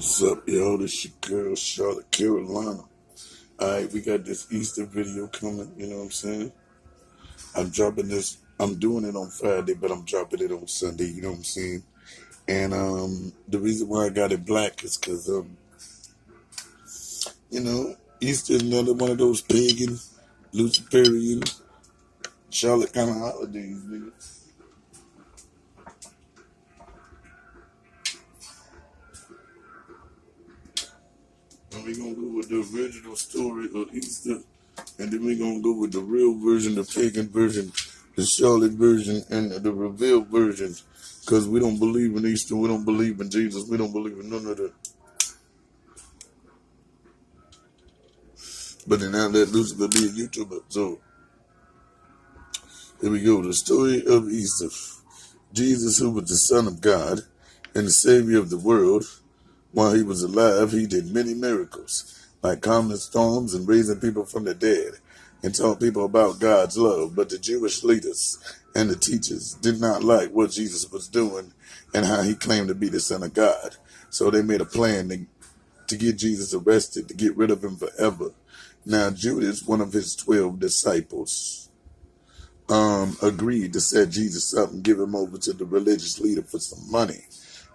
What's up, y'all? This your girl, Charlotte, Carolina. Alright, we got this Easter video coming, you know what I'm saying? I'm doing it on Friday, but I'm dropping it on Sunday, you know what I'm saying? And the reason why I got it black is because, Easter is another one of those pagan, Luciferian, Charlotte kind of holidays, nigga. And we're going to go with the original story of Easter, and then we're going to go with the real version, the pagan version, the Charlotte version, and the revealed version. Because we don't believe in Easter, we don't believe in Jesus, we don't believe in none of that. But then now let Lucifer be a YouTuber. So, here we go. The story of Easter. Jesus, who was the Son of God and the Savior of the world, while he was alive, he did many miracles, like calming storms and raising people from the dead, and taught people about God's love. But the Jewish leaders and the teachers did not like what Jesus was doing and how he claimed to be the Son of God. So they made a plan to get Jesus arrested, to get rid of him forever. Now Judas, one of his 12 disciples, agreed to set Jesus up and give him over to the religious leader for some money.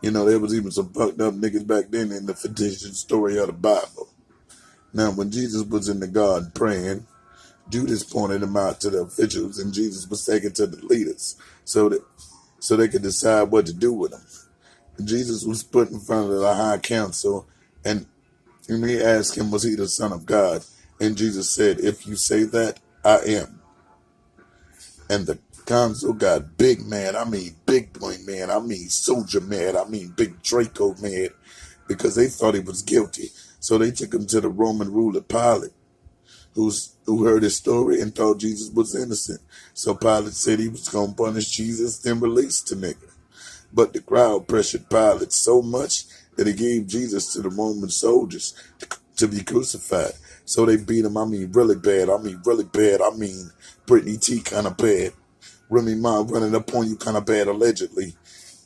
You know, there was even some fucked up niggas back then in the fictitious story of the Bible. Now, when Jesus was in the garden praying, Judas pointed him out to the officials, and Jesus was taken to the leaders so they could decide what to do with him. And Jesus was put in front of the high council, and they asked him, was he the Son of God? And Jesus said, if you say that, I am. And the council got big mad. I mean big boy mad. I mean soldier mad. I mean big Draco mad, because they thought he was guilty. So they took him to the Roman ruler Pilate, who heard his story and thought Jesus was innocent. So Pilate said he was going to punish Jesus, then release the nigga. But the crowd pressured Pilate so much that he gave Jesus to the Roman soldiers to be crucified. So they beat him, I mean really bad. I mean really bad. I mean Brittany T kind of bad. Remy Ma running up on you kind of bad, allegedly.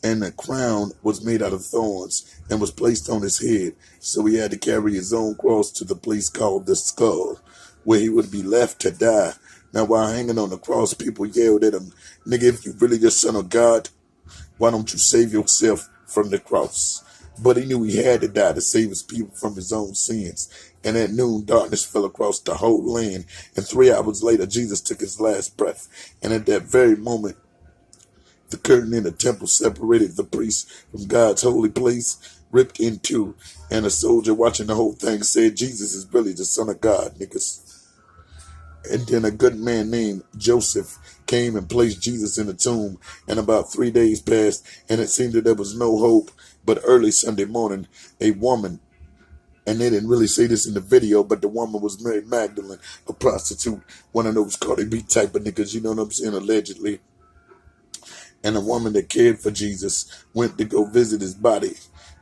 And the crown was made out of thorns and was placed on his head. So he had to carry his own cross to the place called the Skull, where he would be left to die. Now, while hanging on the cross, people yelled at him, nigga, if you really the Son of God, why don't you save yourself from the cross? But he knew he had to die to save his people from his own sins. And at noon, darkness fell across the whole land. And 3 hours later, Jesus took his last breath. And at that very moment, the curtain in the temple separated the priest from God's holy place, ripped in two. And a soldier watching the whole thing said, Jesus is really the Son of God, niggas. And then a good man named Joseph came and placed Jesus in the tomb. And about 3 days passed, and it seemed that there was no hope. But early Sunday morning, a woman, and they didn't really say this in the video, but the woman was Mary Magdalene, a prostitute, one of those Cardi B type of niggas, you know what I'm saying, allegedly. And a woman that cared for Jesus went to go visit his body,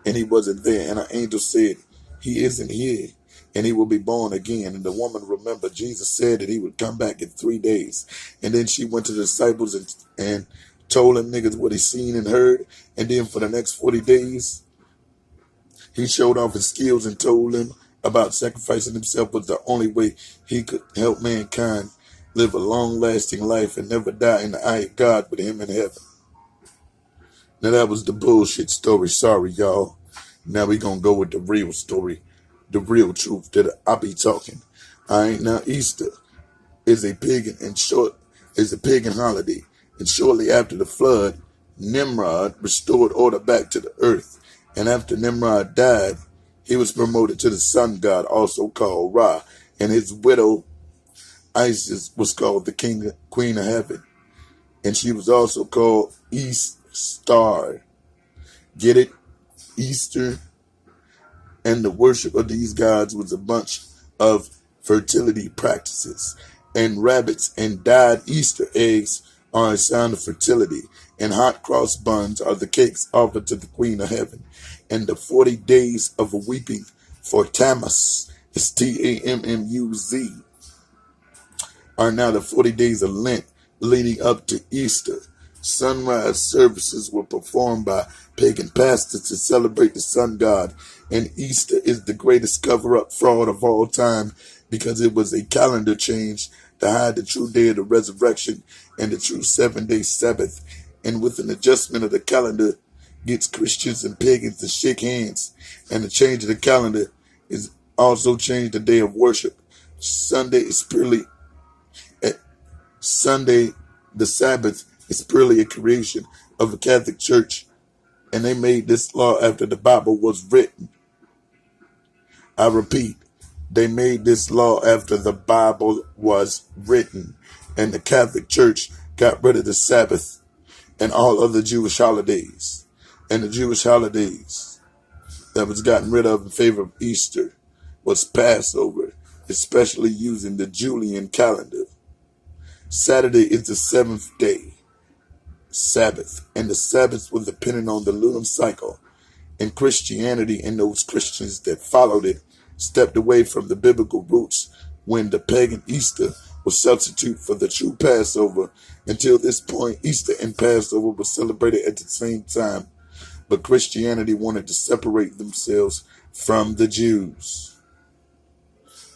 and he wasn't there. And an angel said, he isn't here, and he will be born again. And the woman remembered Jesus said that he would come back in 3 days. And then she went to the disciples and told them niggas what he seen and heard. And then for the next 40 days, he showed off his skills and told them about sacrificing himself was the only way he could help mankind live a long-lasting life and never die in the eye of God with him in heaven. Now that was the bullshit story. Sorry, y'all. Now we gonna go with the real story, the real truth that I be talking. Alright, now Easter is a pagan holiday. And shortly after the flood, Nimrod restored order back to the earth. And after Nimrod died, he was promoted to the sun god, also called Ra. And his widow, Isis, was called the queen of heaven. And she was also called East Star. Get it? Easter. And the worship of these gods was a bunch of fertility practices. And rabbits and dyed Easter eggs are a sign of fertility. And hot cross buns are the cakes offered to the queen of heaven. And the 40 days of weeping for Tammuz, is Tammuz, are now the 40 days of Lent leading up to Easter. Sunrise services were performed by pagan pastors to celebrate the sun god, and Easter is the greatest cover-up fraud of all time because it was a calendar change to hide the true day of the resurrection and the true 7-day Sabbath. And with an adjustment of the calendar, gets Christians and pagans to shake hands. And the change of the calendar is also changed the day of worship. Sunday is purely Sunday, the Sabbath, is purely a creation of the Catholic Church, and they made this law after the Bible was written. I repeat, they made this law after the Bible was written, and the Catholic Church got rid of the Sabbath and all other Jewish holidays. And the Jewish holidays that was gotten rid of in favor of Easter was Passover, especially using the Julian calendar. Saturday is the 7th day Sabbath, and the Sabbath was dependent on the lunar cycle. In Christianity, and those Christians that followed it stepped away from the biblical roots when the pagan Easter was substitute for the true Passover. Until this point, Easter and Passover were celebrated at the same time, but Christianity wanted to separate themselves from the Jews.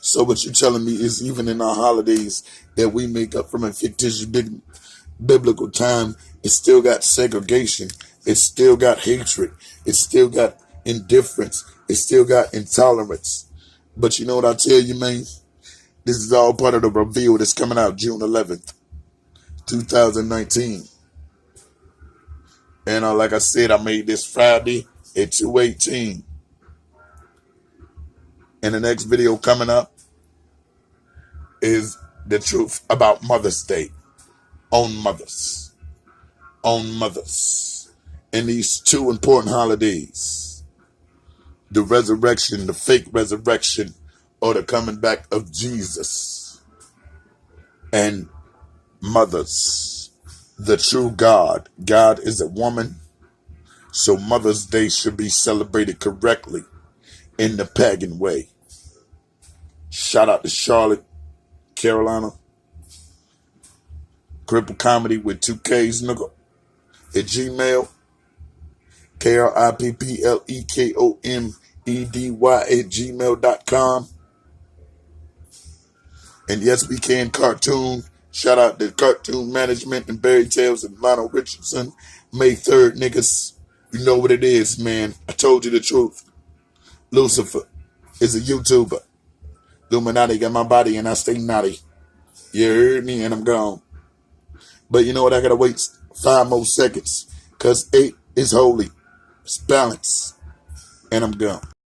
So what you're telling me is even in our holidays that we make up from a fictitious biblical time, it still got segregation. It still got hatred. It still got indifference. It still got intolerance. But you know what I tell you, man? This is all part of the reveal that's coming out June 11th, 2019. And like I said, I made this Friday at 2:18. And the next video coming up is the truth about Mother's Day. On mothers. And these two important holidays. The resurrection, the fake resurrection, or the coming back of Jesus. And mothers. The true God. God is a woman. So Mother's Day should be celebrated correctly in the pagan way. Shout out to Charlotte, Carolina. Cripple Comedy with 2Ks, nigga. At Gmail. KRIPPLEKOMEDY@gmail.com. And yes, we can cartoon. Shout out to Cartoon Management and Barry Tales and Lionel Richardson. May 3rd, niggas. You know what it is, man. I told you the truth. Lucifer is a YouTuber. Illuminati got my body and I stay naughty. You heard me and I'm gone. But you know what? I gotta wait 5 more seconds. Cause 8 is holy. It's balance. And I'm gone.